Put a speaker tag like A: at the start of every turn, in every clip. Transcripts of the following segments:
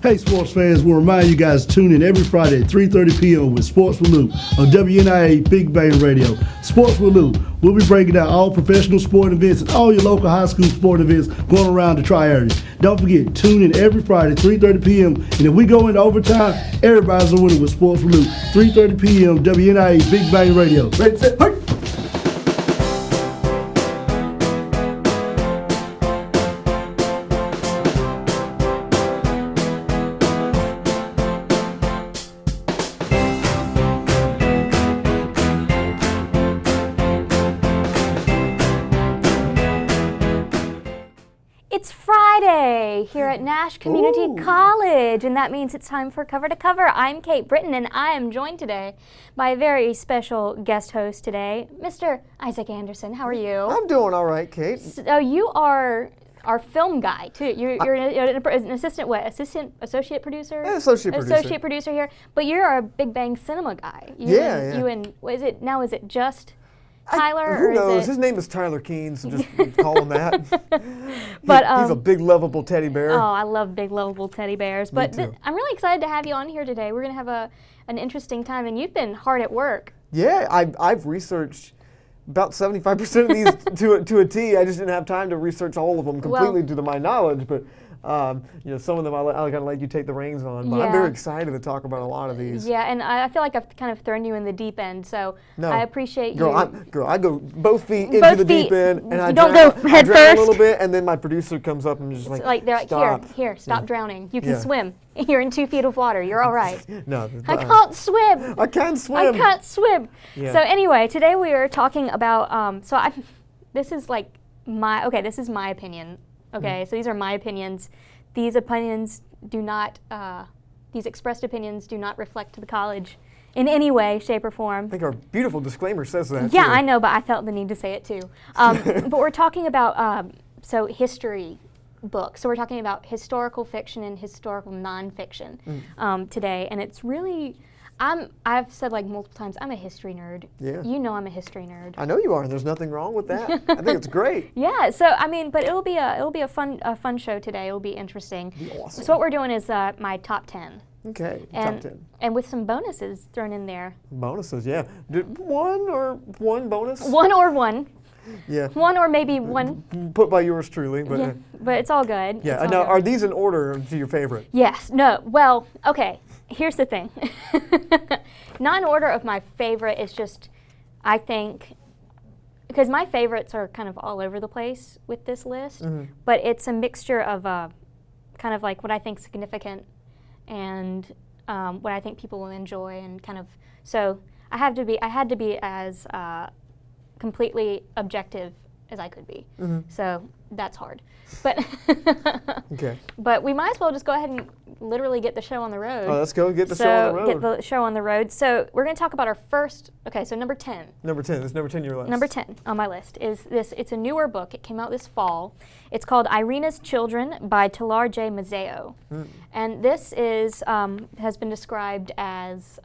A: Hey, sports fans, we'll remind you guys to tune in every Friday at 3:30 p.m. with Sports with Lou on WNIA Big Bang Radio. Sports with Lou. We'll be breaking down all professional sport events and all your local high school sport events going around the Tri-Area. Don't forget, tune in every Friday, 3:30 p.m. And if we go into overtime, everybody's a winner with Sports with Lou. 3:30 p.m. WNIA Big Bang Radio. Ready, set, hey!
B: It's Friday here at Nash Community College, and that means it's time for Cover to Cover. I'm Kate Britton, and I am joined today by a very special guest host today, Mr. Isaac Anderson. How are you?
C: I'm doing all right, Kate.
B: So you are our film guy, too. You're an assistant, associate producer?
C: Associate producer.
B: Associate producer here, but you're a Big Bang Cinema guy. You and is it just Tyler?
C: Who
B: or
C: knows?
B: Is it?
C: His name is Tyler Keene, so just call him that.
B: But
C: he's a big, lovable teddy bear.
B: Oh, I love big, lovable teddy bears. But
C: too.
B: I'm really excited to have you on here today. We're going to have an interesting time, and you've been hard at work.
C: Yeah, I've researched about 75% of these to a T. I just didn't have time to research all of them completely to my knowledge, but some of them I kind of let you take the reins on. But I'm very excited to talk about a lot of these.
B: Yeah, and I feel like I've kind of thrown you in the deep end, so
C: No.
B: I appreciate
C: Girl,
B: you.
C: I go both feet into the deep end, and I
B: don't
C: drown,
B: go head
C: I drown
B: first.
C: a little bit, and then my producer comes up and just
B: They're like,
C: stop.
B: here, stop drowning. You can
C: Yeah.
B: swim. You're in 2 feet of water. You're all right.
C: No,
B: I can't swim.
C: I can't swim.
B: I can't swim.
C: Yeah.
B: So anyway, today we are talking about. This is my opinion. Okay, so these are my opinions. These opinions do not. These expressed opinions do not reflect the college in any way, shape, or form.
C: I think our beautiful disclaimer says that.
B: Yeah,
C: too.
B: I know, but I felt the need to say it too. But we're talking about history books. So we're talking about historical fiction and historical nonfiction today, and it's really. I've said multiple times, I'm a history nerd.
C: Yeah.
B: You know I'm a history nerd.
C: I know you are, and there's nothing wrong with that. I think it's great.
B: Yeah. So but it'll be a fun show today. It'll be interesting.
C: Be awesome.
B: So what we're doing is my top 10.
C: Okay,
B: And,
C: top 10.
B: and with some bonuses thrown in there.
C: Bonuses, yeah. One bonus?
B: One
C: Yeah.
B: one or maybe one.
C: Put by yours truly, but
B: Yeah, but it's all good.
C: yeah.
B: It's all
C: Now,
B: good.
C: are these in order to your favorite?
B: Yes. No. Well, okay. Here's the thing. Not in order of my favorite. It's just, I think, because my favorites are kind of all over the place with this list, but it's a mixture of kind of what I think is significant and what I think people will enjoy and kind of. So I had to be as completely objective as I could be. So that's hard. But
C: Okay.
B: but we might as well just go ahead and literally get the show on the road.
C: Oh, let's go get the show on the road.
B: Get the show on the road. So we're going to talk about our first. Okay, so number 10.
C: Number 10. This is number 10 on your list.
B: Number 10 on my list is this. It's a newer book. It came out this fall. It's called Irina's Children by Talar J. Mazzeo. And this is has been described as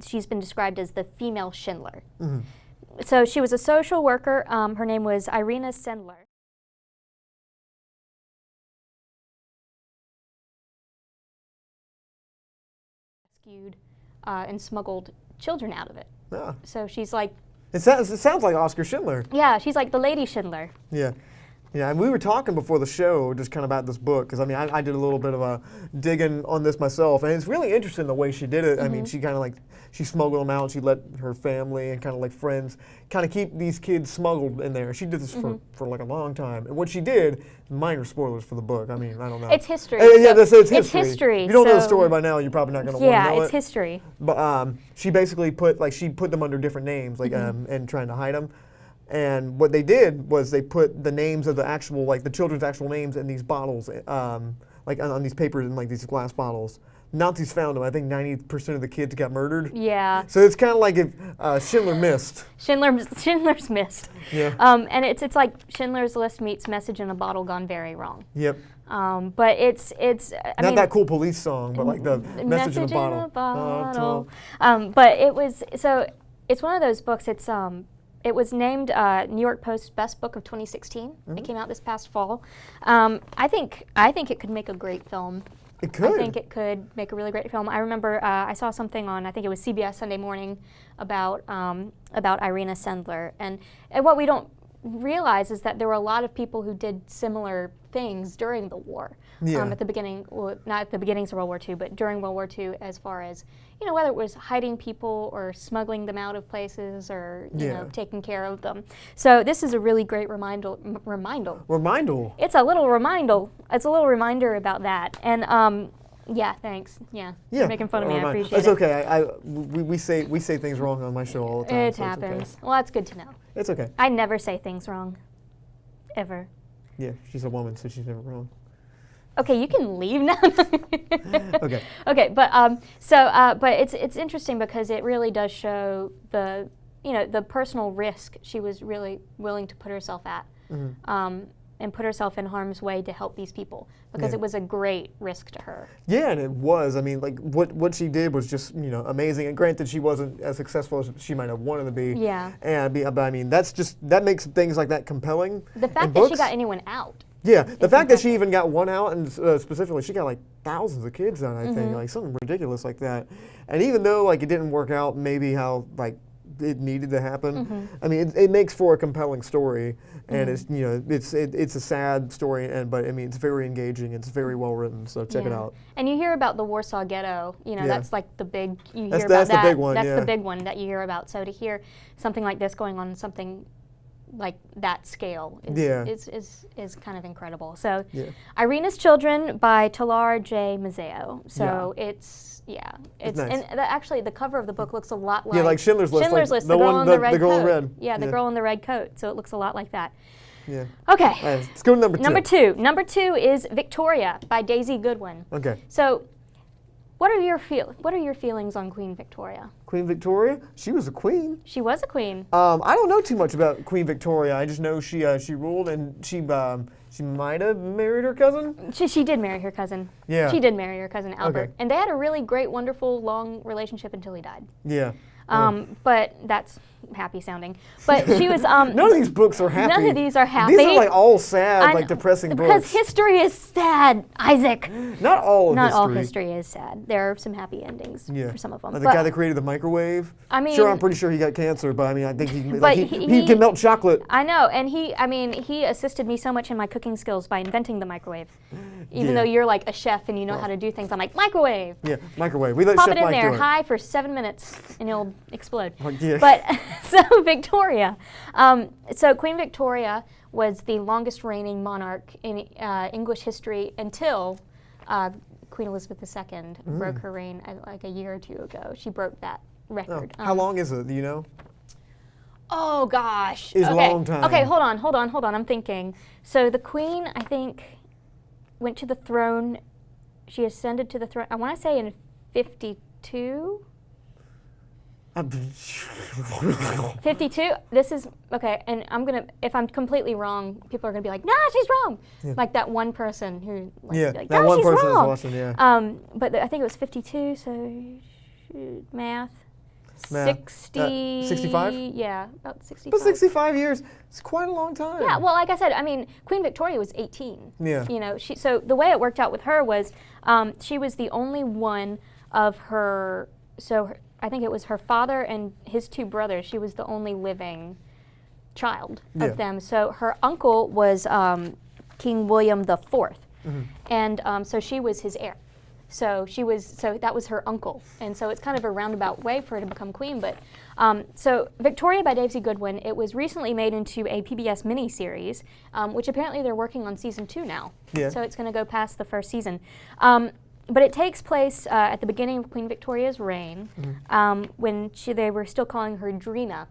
B: she's been described as the female Schindler. So she was a social worker. Her name was Irina Sendler. Rescued and smuggled children out of it.
C: Yeah.
B: So she's like,
C: It sounds like Oscar Schindler.
B: yeah, she's like the Lady Schindler.
C: Yeah. Yeah, and we were talking before the show just kind of about this book, because I did a little bit of a digging on this myself, and it's really interesting the way she did it. I mean, she kind of she smuggled them out, she let her family and kind of friends kind of keep these kids smuggled in there. She did this for a long time. And what she did, minor spoilers for the book, I don't know.
B: It's history.
C: Yeah,
B: so
C: it's history.
B: It's history.
C: If you don't know the
B: so-
C: story by now, you're probably not going to want to know
B: Yeah, it's
C: it.
B: history.
C: But she basically put them under different names, and trying to hide them. And what they did was they put the names of the actual, the children's actual names in these bottles, on these papers in these glass bottles. Nazis found them. I think 90% of the kids got murdered.
B: Yeah.
C: So it's kind of like if Schindler missed.
B: Schindler's missed.
C: Yeah.
B: And it's like Schindler's List meets Message in a Bottle gone very wrong.
C: Yep.
B: But it's
C: Not that cool police song, but the message in a bottle.
B: But it's one of those books. It was named New York Post Best Book of 2016. It came out this past fall. I think it could make a great film.
C: It could.
B: I think it could make a really great film. I remember I saw something on, I think it was CBS Sunday Morning, about Irina Sendler, and what we don't realize is that there were a lot of people who did similar things during the war.
C: Yeah.
B: At the beginning, well, not at the beginnings of World War II, but during World War II, as far as, whether it was hiding people or smuggling them out of places or, taking care of them. So this is a really great reminder.
C: Reminder.
B: It's a little reminder. It's a little reminder about that. And yeah, thanks. Yeah. You're making fun of me. I appreciate
C: it. It's
B: it.
C: okay. We say things wrong on my show all the time.
B: It
C: so
B: happens.
C: It's okay.
B: Well, that's good to know.
C: It's okay.
B: I never say things wrong. Ever.
C: Yeah, she's a woman, so she's never wrong.
B: Okay, you can leave now.
C: Okay.
B: Okay, but it's interesting because it really does show the personal risk she was really willing to put herself at, and put herself in harm's way to help these people because it was a great risk to her.
C: Yeah, and it was. I mean, like what she did was just amazing. And granted, she wasn't as successful as she might have wanted to be.
B: Yeah.
C: But I mean, that makes things like that compelling.
B: The fact that she got anyone out.
C: Yeah, the fact that she even got one out, and specifically, she got like thousands of kids out, I think, like something ridiculous like that. And even though like it didn't work out, maybe how like it needed to happen. I mean, it makes for a compelling story, and it's a sad story, but I mean, it's very engaging. It's very well written, so check it out.
B: And you hear about the Warsaw Ghetto. That's like the big.
C: That's
B: about
C: the big one.
B: That's the big one that you hear about. So to hear something like this going on, something like that scale is kind of incredible. So Irina's Children by Talar J. Mazzeo. So it's nice. And actually the cover of the book looks a lot like
C: Schindler's List.
B: Schindler's
C: like
B: List, the girl in the red
C: girl
B: coat.
C: in red.
B: Yeah, the girl in the red coat. So it looks a lot like that.
C: Yeah.
B: Okay.
C: Right, let's go to number two.
B: Number two is Victoria by Daisy Goodwin.
C: Okay.
B: So what are your feelings on Queen Victoria?
C: Queen Victoria, she was a queen.
B: She was a queen.
C: I don't know too much about Queen Victoria. I just know she ruled, and she might have married her cousin.
B: She did marry her cousin.
C: Yeah.
B: She did marry her cousin Albert,
C: Okay.
B: and they had a really great, wonderful, long relationship until he died.
C: Yeah.
B: But that's happy sounding. But she was.
C: None of these books are happy.
B: None of these are happy.
C: These are like all sad, like depressing
B: because
C: books.
B: Because history is sad, Isaac.
C: Not all of
B: Not
C: history.
B: all history is sad. There are some happy endings for some of them.
C: Like the guy that created the microwave.
B: I mean,
C: I'm pretty sure he got cancer, but I mean, I think he
B: he
C: can melt chocolate.
B: I know, and he assisted me so much in my cooking skills by inventing the microwave. Even though you're like a chef and you know how to do things, I'm like, microwave.
C: Yeah, microwave. We let
B: Pop
C: Chef
B: it in
C: Mike
B: there
C: do it.
B: high for 7 minutes and it'll explode.
C: Yeah.
B: But so Victoria. So Queen Victoria was the longest reigning monarch in English history until Queen Elizabeth II broke her reign like a year or two ago. She broke that record.
C: How long is it? Do you know?
B: Oh gosh.
C: It's a long time.
B: Okay, hold on. I'm thinking. So the Queen, I think, went to the throne. She ascended to the throne. I want to say in 52. 52. This is okay, and if I'm completely wrong, people are gonna be like, "Nah, she's wrong."
C: Yeah.
B: Like that one person who, like,
C: that
B: "No,
C: one
B: she's
C: person
B: wrong."
C: is watching. Yeah.
B: But I think it was 52. So math. 60.
C: 65?
B: Yeah, about 65.
C: But 65 years, it's quite a long time.
B: Yeah, well, like I said, I mean, Queen Victoria was 18.
C: Yeah.
B: So the way it worked out with her was she was the only one of her, I think it was her father and his two brothers. She was the only living child of them. So her uncle was King William IV, and so she was his heir. So that was her uncle, and so it's kind of a roundabout way for her to become queen. But so Victoria by Daisy Goodwin, it was recently made into a PBS miniseries, which apparently they're working on season 2 now.
C: Yeah.
B: So it's going to go past the first season. But it takes place at the beginning of Queen Victoria's reign, when they were still calling her Drina.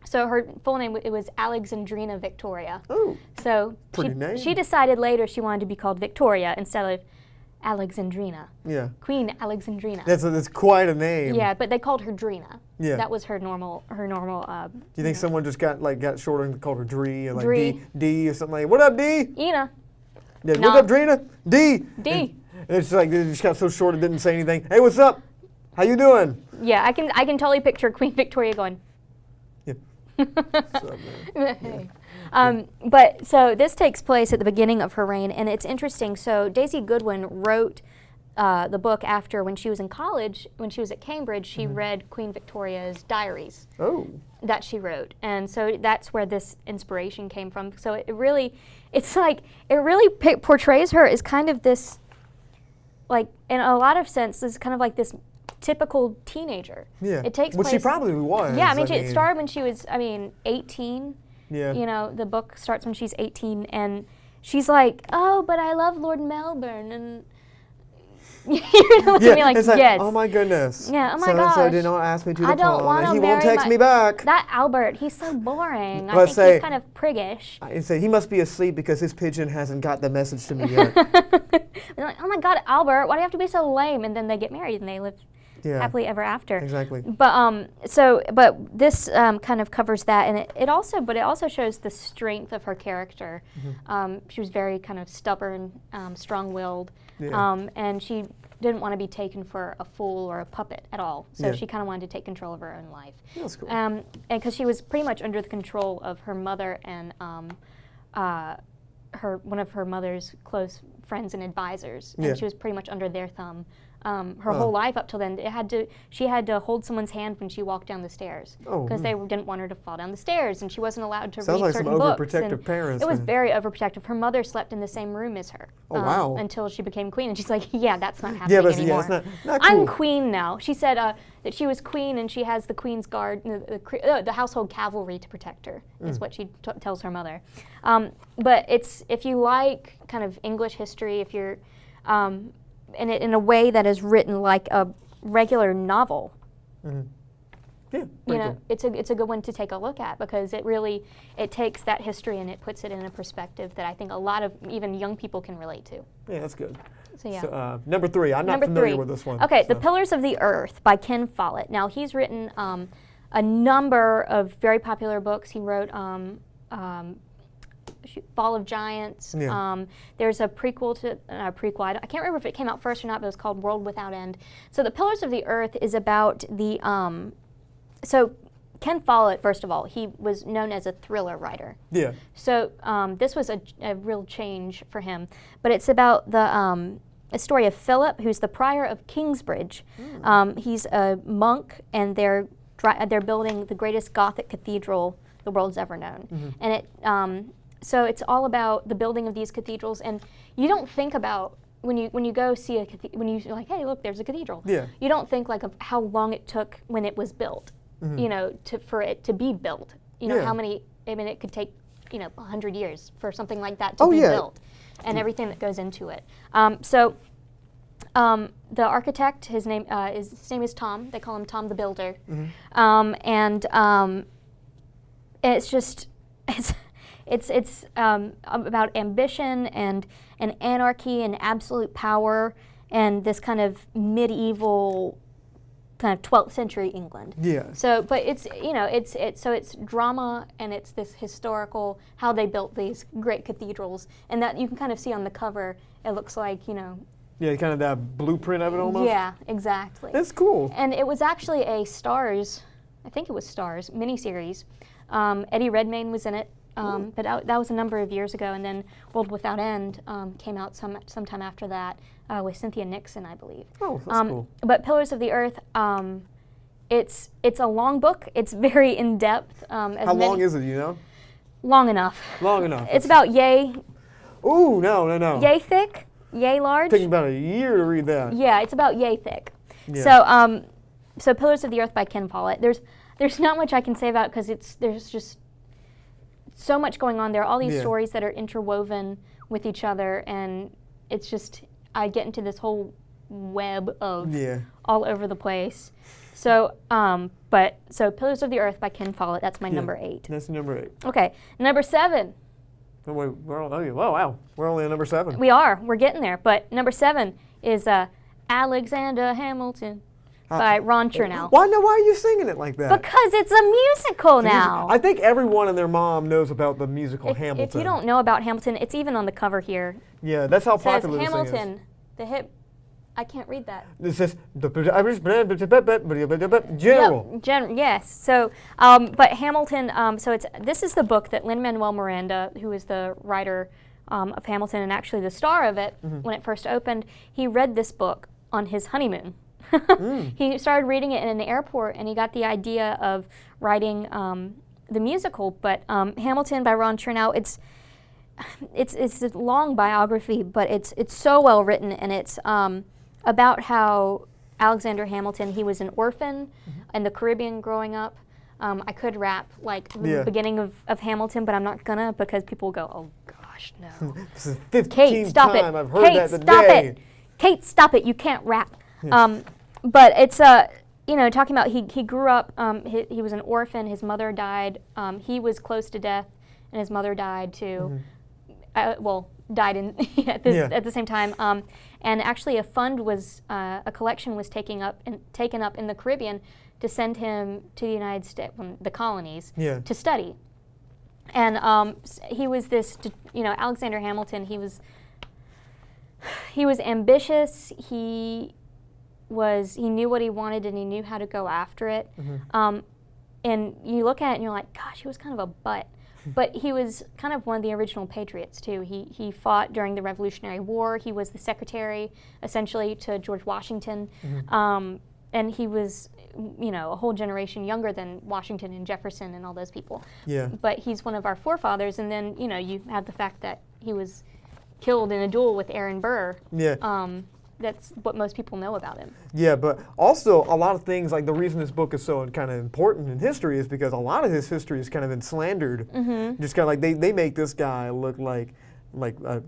B: So her full name, it was Alexandrina Victoria.
C: Oh,
B: so
C: pretty name.
B: She decided later she wanted to be called Victoria instead of Alexandrina.
C: Yeah.
B: Queen Alexandrina.
C: That's quite a name.
B: Yeah, but they called her Drina.
C: Yeah.
B: That was her normal. Do
C: you think someone just got shorter and called her Dree, or like
B: Dree.
C: D or something like? What up, D?
B: Ina.
C: Yeah.
B: No.
C: What up, Drina? D.
B: D.
C: And it's like they just got so short it didn't say anything. Hey, what's up? How you doing?
B: Yeah, I can totally picture Queen Victoria going.
C: Yeah. What's up, man?
B: Yeah. But so this takes place at the beginning of her reign, and it's interesting. So Daisy Goodwin wrote the book after when she was in college, when she was at Cambridge, she read Queen Victoria's diaries
C: Oh.
B: that she wrote, and so that's where this inspiration came from. So it really portrays her as kind of this, like in a lot of sense, is kind of like this typical teenager.
C: Yeah.
B: It takes
C: Which
B: place.
C: she probably was.
B: Yeah, I mean, it started when she was, 18.
C: Yeah.
B: You know, the book starts when she's 18, and she's like, "Oh, but I love Lord Melbourne," and you're looking at me like,
C: it's like,
B: "Yes."
C: oh my goodness.
B: Yeah, oh my
C: So-and-so
B: gosh.
C: did not ask me to
B: I
C: the
B: don't
C: prom,
B: want
C: and
B: to
C: he
B: marry
C: won't text
B: my-
C: me back.
B: That Albert, he's so boring. I
C: Let's
B: think
C: say-
B: he's kind of priggish.
C: I say he must be asleep because his pigeon hasn't got the message to me yet.
B: They're like, "Oh my God, Albert, why do you have to be so lame?" And then they get married and they live
C: Yeah.
B: happily ever after.
C: Exactly.
B: But this kind of covers that, and it also shows the strength of her character. She was very kind of stubborn, strong-willed,
C: Yeah.
B: and she didn't want to be taken for a fool or a puppet at all. So
C: Yeah.
B: she kind of wanted to take control of her own life.
C: That's cool.
B: And because she was pretty much under the control of her mother and one of her mother's close friends and advisors,
C: Yeah.
B: and she was pretty much under their thumb. Her
C: Oh.
B: whole life up till then, she had to hold someone's hand when she walked down the stairs
C: Oh,
B: because they didn't want her to fall down the stairs, and she wasn't allowed to
C: Sounds
B: read
C: like some
B: certain books.
C: overprotective
B: and
C: parents
B: It was
C: then.
B: very overprotective. Her mother slept in the same room as her.
C: Oh, wow.
B: Until she became queen, and she's like, "Yeah, that's not happening
C: Yeah, but
B: anymore.
C: it's not
B: I'm
C: cool.
B: queen now." She said that she was queen, and she has the queen's guard, the household cavalry to protect her. Is what she tells her mother. But if you like kind of English history, if you're in a way that is written like a regular novel,
C: Yeah.
B: you
C: pretty
B: know,
C: cool.
B: it's a good one to take a look at because it takes that history and it puts it in a perspective that I think a lot of even young people can relate to.
C: Yeah, that's good.
B: So yeah.
C: So, number 3. I'm not
B: Number
C: familiar
B: 3.
C: with this one.
B: Okay,
C: so.
B: The Pillars of the Earth by Ken Follett. Now, he's written a number of very popular books. He wrote Fall of Giants.
C: Yeah.
B: There's a prequel to I can't remember if it came out first or not, but it was called World Without End. So The Pillars of the Earth is about the so Ken Follett, first of all, he was known as a thriller writer.
C: Yeah.
B: So this was a real change for him. But it's about a story of Philip, who's the prior of Kingsbridge. He's a monk, and they're building the greatest Gothic cathedral the world's ever known. And so it's all about the building of these cathedrals. And you don't think about when you go see when you're like, hey, look, there's a cathedral.
C: Yeah.
B: You don't think like of how long it took when it was built. You know, for it to be built. You know,
C: Yeah.
B: how many, I mean, it could take, 100 years for something like that to
C: Oh,
B: be
C: yeah.
B: built and everything that goes into it. The architect, his name is Tom. They call him Tom the Builder. It's just, it's about ambition and anarchy and absolute power and this kind of medieval kind of 12th century England.
C: Yeah.
B: So, but it's drama and it's this historical how they built these great cathedrals, and that you can kind of see on the cover. It looks like
C: Yeah, kind of that blueprint of it almost.
B: Yeah, exactly.
C: That's cool.
B: And it was actually a Starz, I think it was Starz miniseries. Eddie Redmayne was in it, but that was a number of years ago. And then World Without End came out sometime after that with Cynthia Nixon, I believe.
C: Oh, that's cool.
B: But Pillars of the Earth, it's a long book. It's very in depth.
C: How long is it? You know?
B: Long enough.
C: Long enough.
B: It's about yay thick, yay large.
C: Taking about a year to read that.
B: Yeah, it's about yay thick.
C: Yeah.
B: So Pillars of the Earth by Ken Follett. There's not much I can say about it because there's just so much going on. There are all these stories that are interwoven with each other, and it's just I get into this whole web of all over the place. So Pillars of the Earth by Ken Follett. That's my number 8.
C: That's number 8.
B: Okay, number 7.
C: Oh, wait, wow. We're only on number 7.
B: We're getting there. But number 7 is Alexander Hamilton by Ron Chernow.
C: Why are you singing it like that?
B: Because it's a musical now.
C: I think everyone and their mom knows about the musical Hamilton.
B: If you don't know about Hamilton, it's even on the cover here.
C: Yeah, that's how
B: It says
C: popular this thing is.
B: Hamilton, the hip. I can't read that.
C: It says general.
B: Yep, yes. So, but Hamilton. This is the book that Lin-Manuel Miranda, who is the writer of Hamilton, and actually the star of it, when it first opened, he read this book on his honeymoon. He started reading it in an airport, and he got the idea of writing the musical. But Hamilton by Ron Chernow, it's a long biography, but it's so well written, and it's about how Alexander Hamilton, he was an orphan in the Caribbean growing up. I could rap like the beginning of Hamilton, but I'm not gonna, because people go, oh gosh, no.
C: This is the 15th
B: Kate, stop
C: time
B: it.
C: I've heard
B: Kate,
C: that
B: stop
C: today.
B: it. Kate, stop it. You can't rap. But it's talking about he grew up. He was an orphan. His mother died. He was close to death, and his mother died too. Died at the same time. And actually, a collection was taken up in the Caribbean to send him to the United States, the colonies, to study. And he was this, Alexander Hamilton. He was ambitious. He knew what he wanted, and he knew how to go after it. And you look at it and you're like, gosh, he was kind of a butt. But he was kind of one of the original patriots too. He fought during the Revolutionary War. He was the secretary, essentially, to George Washington. And he was, a whole generation younger than Washington and Jefferson and all those people.
C: Yeah.
B: But he's one of our forefathers. And then, you have the fact that he was killed in a duel with Aaron Burr.
C: Yeah.
B: That's what most people know about him.
C: Yeah, but also a lot of things, like the reason this book is so kind of important in history is because a lot of his history has kind of been slandered. Just kind of like they make this guy look like a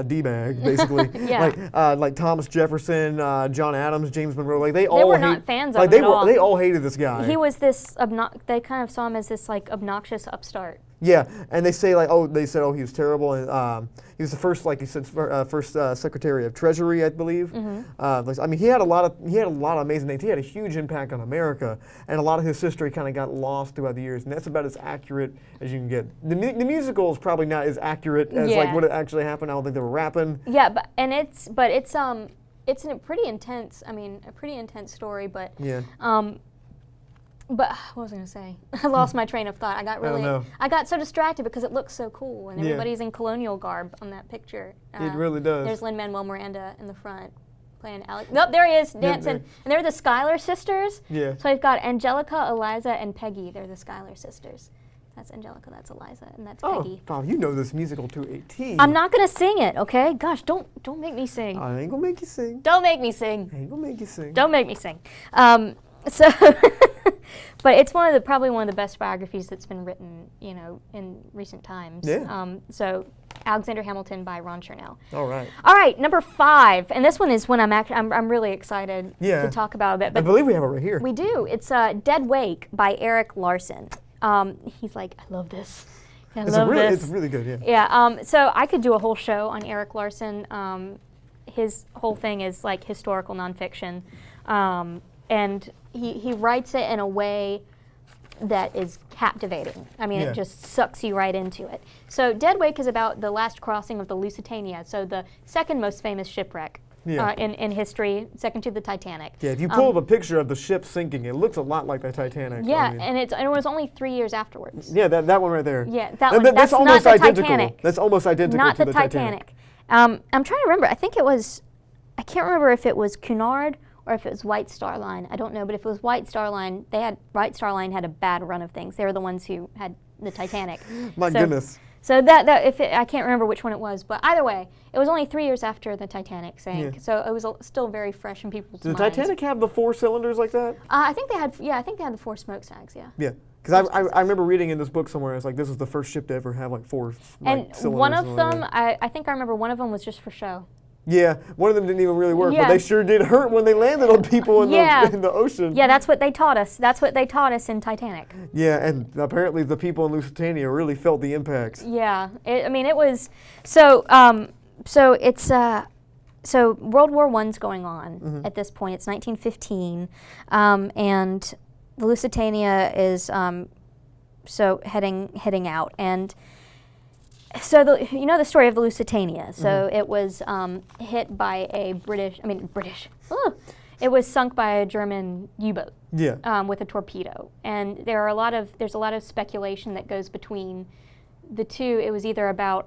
C: D-bag, basically. Like Thomas Jefferson, John Adams, James Monroe. Like they all
B: were not fans of him
C: they
B: at all.
C: They all hated this guy.
B: He was this they kind of saw him as this like obnoxious upstart.
C: Yeah, and they say he was terrible, and he was the first, like you said, first Secretary of Treasury, I believe. I mean, he had a lot of amazing things. He had a huge impact on America, and a lot of his history kind of got lost throughout the years, and that's about as accurate as you can get. The musical is probably not as accurate as like what actually happened. I don't think they were rapping.
B: Yeah, but it's a pretty intense. I mean, a pretty intense story, but
C: yeah.
B: But what was I going to say? I lost my train of thought. I got so distracted because it looks so cool, and everybody's in colonial garb on that picture.
C: It really does.
B: There's Lin-Manuel Miranda in the front playing Alex. Nope, there he is dancing. And they're the Schuyler sisters.
C: Yeah.
B: So we've got Angelica, Eliza, and Peggy. They're the Schuyler sisters. That's Angelica, that's Eliza, and that's Peggy.
C: Oh, you know this musical to a T.
B: I'm not gonna sing it, okay? Gosh, don't make me sing.
C: I ain't gonna make you sing.
B: Don't make me sing.
C: I ain't gonna make you sing.
B: Don't make me sing. So, but it's probably one of the best biographies that's been written, in recent times.
C: Yeah.
B: So, Alexander Hamilton by Ron Chernow.
C: All right.
B: All right, number 5, and this one is one I'm really excited to talk about a bit.
C: But I believe we have it right here.
B: We do. It's Dead Wake by Eric Larson. He's like, I love this. It's
C: really good, yeah.
B: Yeah. So I could do a whole show on Eric Larson. His whole thing is like historical nonfiction. And he writes it in a way that is captivating. I mean, it just sucks you right into it. So Dead Wake is about the last crossing of the Lusitania, so the second most famous shipwreck in history, second to the Titanic.
C: Yeah, if you pull up a picture of the ship sinking, it looks a lot like the Titanic.
B: Yeah, and it was only 3 years afterwards.
C: Yeah, that one right there.
B: Yeah, that's
C: almost
B: not the
C: identical.
B: Titanic.
C: That's almost identical
B: not
C: to
B: the
C: Titanic.
B: I'm trying to remember. I can't remember if it was Cunard or if it was White Star Line. I don't know, but if it was White Star Line, White Star Line had a bad run of things. They were the ones who had the Titanic.
C: My goodness.
B: So I can't remember which one it was, but either way, it was only 3 years after the Titanic sank. Yeah. So it was still very fresh in people's minds.
C: Did the Titanic have the 4 cylinders like that?
B: I think they had the 4 smokestacks. Yeah.
C: Yeah. Because I remember reading in this book somewhere, it's like this was the first ship to ever have like 4 cylinders.
B: And one of them, I think I remember one of them was just for show.
C: Yeah, one of them didn't even really work, but they sure did hurt when they landed on people in the ocean.
B: Yeah, that's what they taught us. That's what they taught us in Titanic.
C: Yeah, and apparently the people in Lusitania really felt the impacts.
B: Yeah, it was so. So World War I's going on at this point. It's 1915, and the Lusitania is heading out. And so the story of the Lusitania. So it was hit by a British. It was sunk by a German U-boat.
C: Yeah.
B: With a torpedo, and there's a lot of speculation that goes between the two. It was either about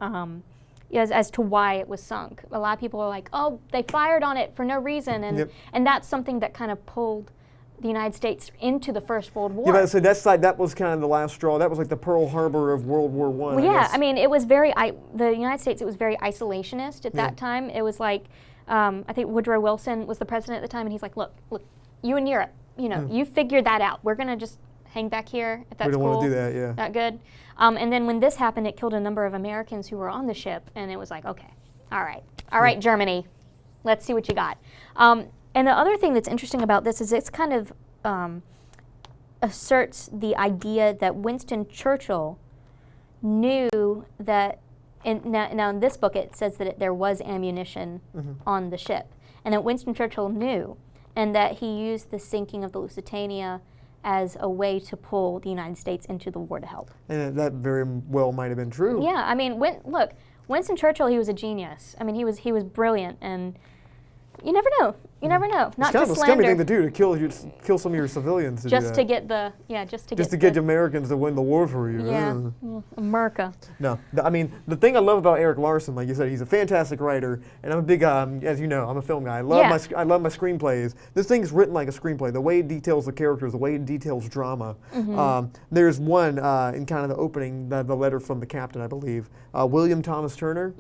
B: as to why it was sunk. A lot of people are like, oh, they fired on it for no reason, and
C: Yep.
B: and that's something that kind of pulled the United States into the First World War.
C: Yeah, but so that was kind of the last straw. That was like the Pearl Harbor of World War I.
B: Well, yeah, I mean, it was the United States, it was very isolationist at that time. It was like, I think Woodrow Wilson was the president at the time, and he's like, look, you in Europe, you figure that out. We're going to just hang back here if that's
C: We don't
B: cool.
C: want to do that, yeah.
B: Not good. And then when this happened, it killed a number of Americans who were on the ship, and it was like, okay, all right, Germany, let's see what you got. And the other thing that's interesting about this is it's kind of asserts the idea that Winston Churchill knew that, now in this book it says that there was ammunition on the ship, and that Winston Churchill knew, and that he used the sinking of the Lusitania as a way to pull the United States into the war to help.
C: And that very well might have been true.
B: Yeah, I mean, look, Winston Churchill, he was a genius. I mean, he was brilliant, and you never know. You never know. Not
C: It's kind
B: to
C: of a scummy
B: slander.
C: thing to do, to kill some of your civilians. To do
B: Just
C: that.
B: to get the,
C: Just to get the Americans to win the war for you.
B: yeah,
C: Ugh.
B: America.
C: No, I mean, the thing I love about Eric Larson, like you said, he's a fantastic writer, and I'm a big, as you know, I'm a film guy. I love
B: Yeah.
C: I love my screenplays. This thing's written like a screenplay. The way it details the characters, the way it details drama. There's one in kind of the opening, the letter from the captain, I believe, William Thomas Turner.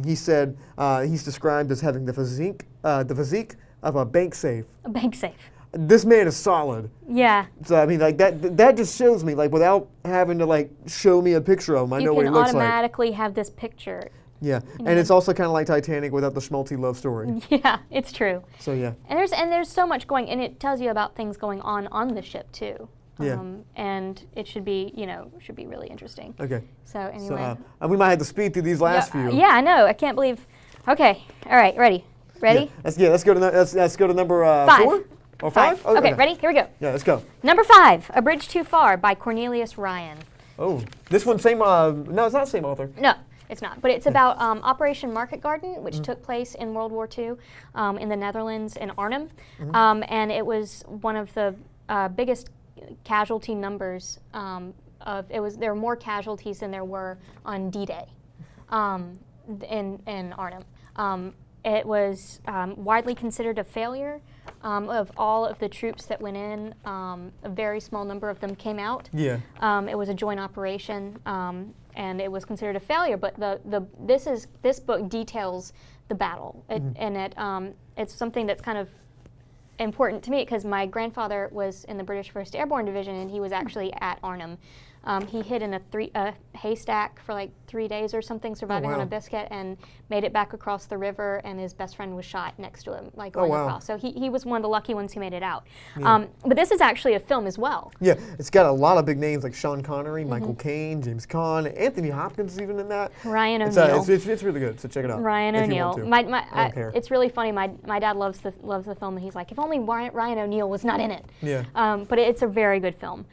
C: He said he's described as having the physique of a bank safe.
B: A bank safe.
C: This man is solid.
B: Yeah.
C: So I mean, like that just shows me, like, without having to like show me a picture of him, I know
B: You
C: what
B: can
C: he looks like.
B: automatically have this picture.
C: Yeah, and it's also kind of like Titanic without the schmaltzy love story.
B: Yeah, it's true.
C: So yeah,
B: And there's so much going, and it tells you about things going on the ship too.
C: Yeah.
B: And it should be, really interesting.
C: okay.
B: So anyway.
C: So we might have to speed through these last few.
B: Yeah, I know. I can't believe. Okay. All right. Ready? Ready?
C: Let's go to let's go to number
B: 5.
C: 4 or 5. Oh,
B: Okay. Ready? Here we go.
C: Yeah, let's go.
B: Number 5, A Bridge Too Far by Cornelius Ryan.
C: Oh, this one same. No, it's not the same author.
B: No, it's not. But it's about Operation Market Garden, which took place in World War II in the Netherlands in Arnhem. And it was one of the biggest casualty numbers there were more casualties than there were on D-Day in Arnhem. It was widely considered a failure. Of all of the troops that went in, a very small number of them came out.
C: Yeah.
B: It was a joint operation, and it was considered a failure. But this book details the battle, and it's something that's kind of important to me because my grandfather was in the British 1st Airborne Division, and he was actually at Arnhem. He hid in a haystack for like 3 days or something, surviving on
C: wow.
B: a biscuit, and made it back across the river, and his best friend was shot next to him, like
C: Oh,
B: going
C: wow.
B: across. So he was one of the lucky ones who made it out. But this is actually a film as well.
C: Yeah, it's got a lot of big names like Sean Connery, Michael Caine, James Caan, Anthony Hopkins is even in that.
B: Ryan
C: It's,
B: O'Neal.
C: it's really good, so check it out.
B: Ryan
C: if you
B: O'Neal.
C: want to. I don't care.
B: It's really funny. My dad loves the film, and he's like, if only Ryan O'Neal was not in it.
C: Yeah.
B: But it's a very good film.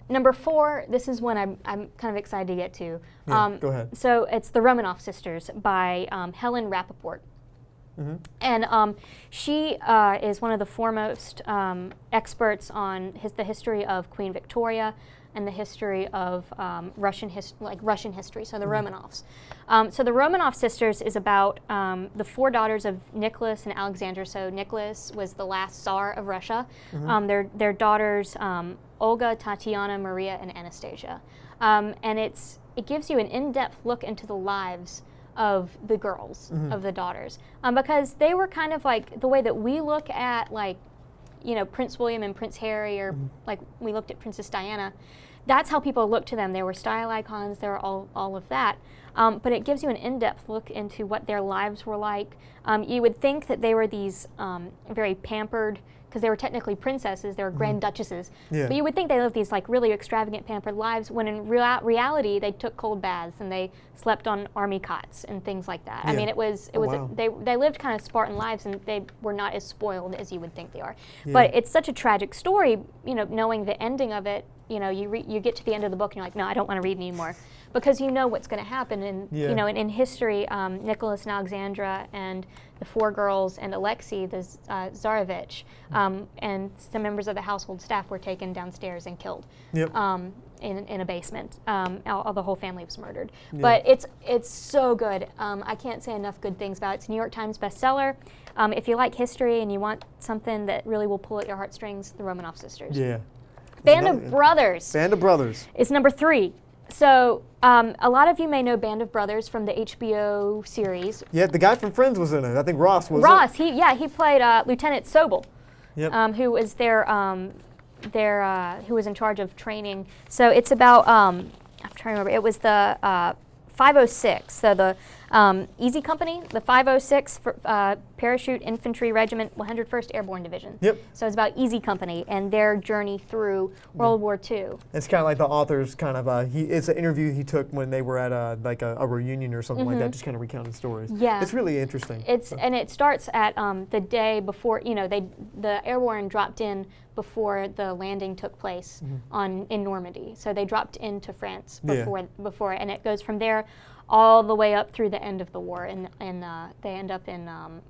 B: Number 4, this is one I'm kind of excited to get to.
C: Yeah, go ahead.
B: So it's The Romanoff Sisters by Helen Rappaport. And she is one of the foremost experts on the history of Queen Victoria and the history of Russian history, so the Romanovs. So the Romanov sisters is about the 4 daughters of Nicholas and Alexandra. So Nicholas was the last Tsar of Russia. Their daughters, Olga, Tatiana, Maria, and Anastasia. And it gives you an in-depth look into the lives of the girls, of the daughters, because they were kind of like the way that we look at, like, Prince William and Prince Harry, or like we looked at Princess Diana. That's how people looked to them. They were style icons. They were all of that. But it gives you an in-depth look into what their lives were like. You would think that they were these very pampered, because they were technically princesses. They were grand duchesses.
C: Yeah.
B: But you would think they lived these like really extravagant, pampered lives, when in reality they took cold baths and they slept on army cots and things like that. I
C: Yeah.
B: mean, it was
C: wow.
B: they lived kind of Spartan lives, and they were not as spoiled as you would think they are.
C: Yeah.
B: But it's such a tragic story, knowing the ending of it. You get to the end of the book and you're like, no, I don't want to read anymore, because you know what's going to happen. And
C: Yeah.
B: in history, Nicholas and Alexandra and the four girls and Alexei, the Tsarevich, and some members of the household staff were taken downstairs and killed.
C: Yep.
B: In a basement. The whole family was murdered. Yeah. But it's so good. I can't say enough good things about it. It's a New York Times bestseller. If you like history and you want something that really will pull at your heartstrings, The Romanov Sisters.
C: Yeah.
B: Band of Brothers.
C: Band of Brothers.
B: Is number 3. So a lot of you may know Band of Brothers from the HBO series.
C: Yeah, the guy from Friends was in it. I think Ross was.
B: Ross, he played Lieutenant Sobel,
C: yep.
B: Who was who was in charge of training. So it's about I'm trying to remember. It was the 506. So the Easy Company, the 506 Parachute Infantry Regiment, 101st Airborne Division.
C: Yep.
B: So it's about Easy Company and their journey through World War II.
C: It's kind of like the author's kind of it's an interview he took when they were at a reunion or something like that, just kind of recounting stories.
B: Yeah.
C: It's really interesting.
B: And it starts at the day before, the Airborne dropped in before the landing took place in Normandy. So they dropped into France before, and it goes from there all the way up through the end of the war, and they end up in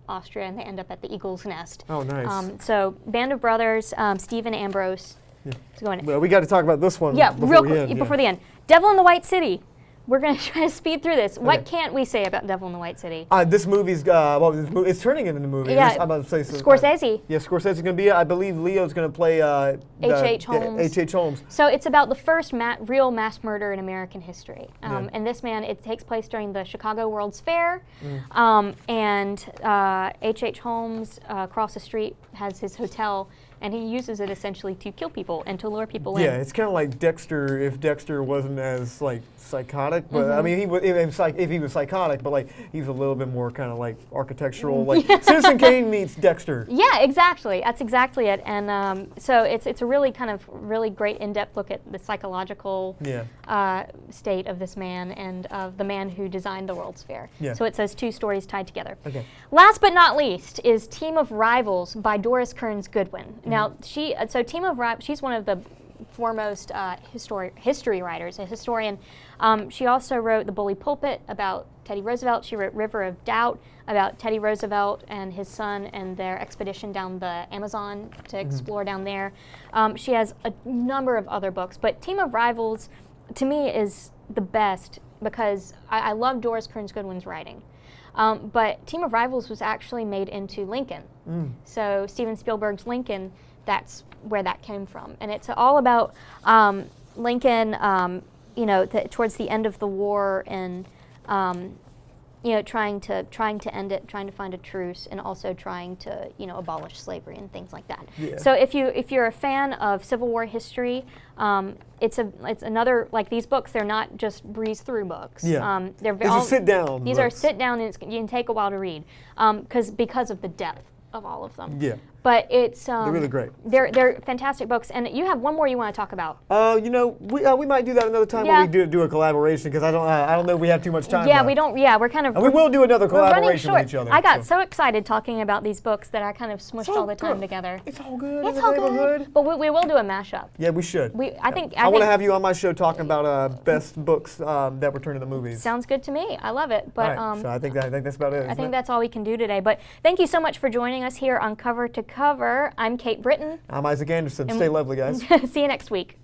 B: Austria, and they end up at the Eagle's Nest.
C: Oh, nice.
B: So Band of Brothers, Stephen Ambrose.
C: Yeah.
B: Going
C: Well, we got to talk about this one.
B: Yeah,
C: before
B: real
C: we
B: quick
C: end,
B: before the end. Devil in the White City. We're going to try to speed through this. What can't we say about Devil in the White City?
C: This movie's it's turning into a movie.
B: Yeah,
C: I'm about to say so,
B: Scorsese.
C: Yeah, Scorsese's going to be it. I believe Leo's going to play
B: H.H. Holmes.
C: H.H. Holmes.
B: So it's about the first real mass murder in American history. And this man, it takes place during the Chicago World's Fair. And H.H. Holmes, across the street, has his hotel, and he uses it essentially to kill people and to lure people in.
C: Yeah, it's kind of like Dexter if Dexter wasn't as psychotic, but I mean if he was psychotic, but he's a little bit more kind of like architectural, like Citizen Kane meets Dexter.
B: Yeah, exactly. That's exactly it. And so it's a really really great in-depth look at the psychological state of this man and of the man who designed the World's Fair.
C: Yeah.
B: So it's those two stories tied together.
C: Okay.
B: Last but not least is Team of Rivals by Doris Kearns Goodwin. Now Team of Rivals, she's one of the foremost history writers, a historian. She also wrote The Bully Pulpit about Teddy Roosevelt. She wrote River of Doubt about Teddy Roosevelt and his son and their expedition down the Amazon to explore down there. She has a number of other books, but Team of Rivals, to me, is the best because I love Doris Kearns Goodwin's writing. But Team of Rivals was actually made into Lincoln. So Steven Spielberg's Lincoln, that's where that came from. And it's all about Lincoln, towards the end of the war and, trying to end it, trying to find a truce, and also trying to, abolish slavery and things like that.
C: Yeah.
B: So if you're a fan of Civil War history, it's another, like these books, they're not just breeze through books.
C: Yeah.
B: They're
C: These are sit down.
B: These are sit down, and you can take a while to read, because of the depth of all of them.
C: Yeah.
B: But it's
C: they're really great.
B: They're fantastic books, and you have one more you want to talk about.
C: We might do that another time when we do a collaboration because I don't know if we have too much time.
B: Yeah,
C: left.
B: we don't. Yeah, we're kind of.
C: And we will do another collaboration with each other.
B: I got so excited talking about these books that I kind of smushed all the time together.
C: It's all good.
B: It's all good. But we will do a mashup.
C: Yeah, we should.
B: I
C: want to have you on my show talking about best books that were turned into movies.
B: Sounds good to me. I love it. But
C: all right, so I think that's about it.
B: I think that's all we can do today. But thank you so much for joining us here on Cover to Cover. I'm Kate Britton.
C: I'm Isaac Anderson. Stay lovely, guys.
B: See you next week.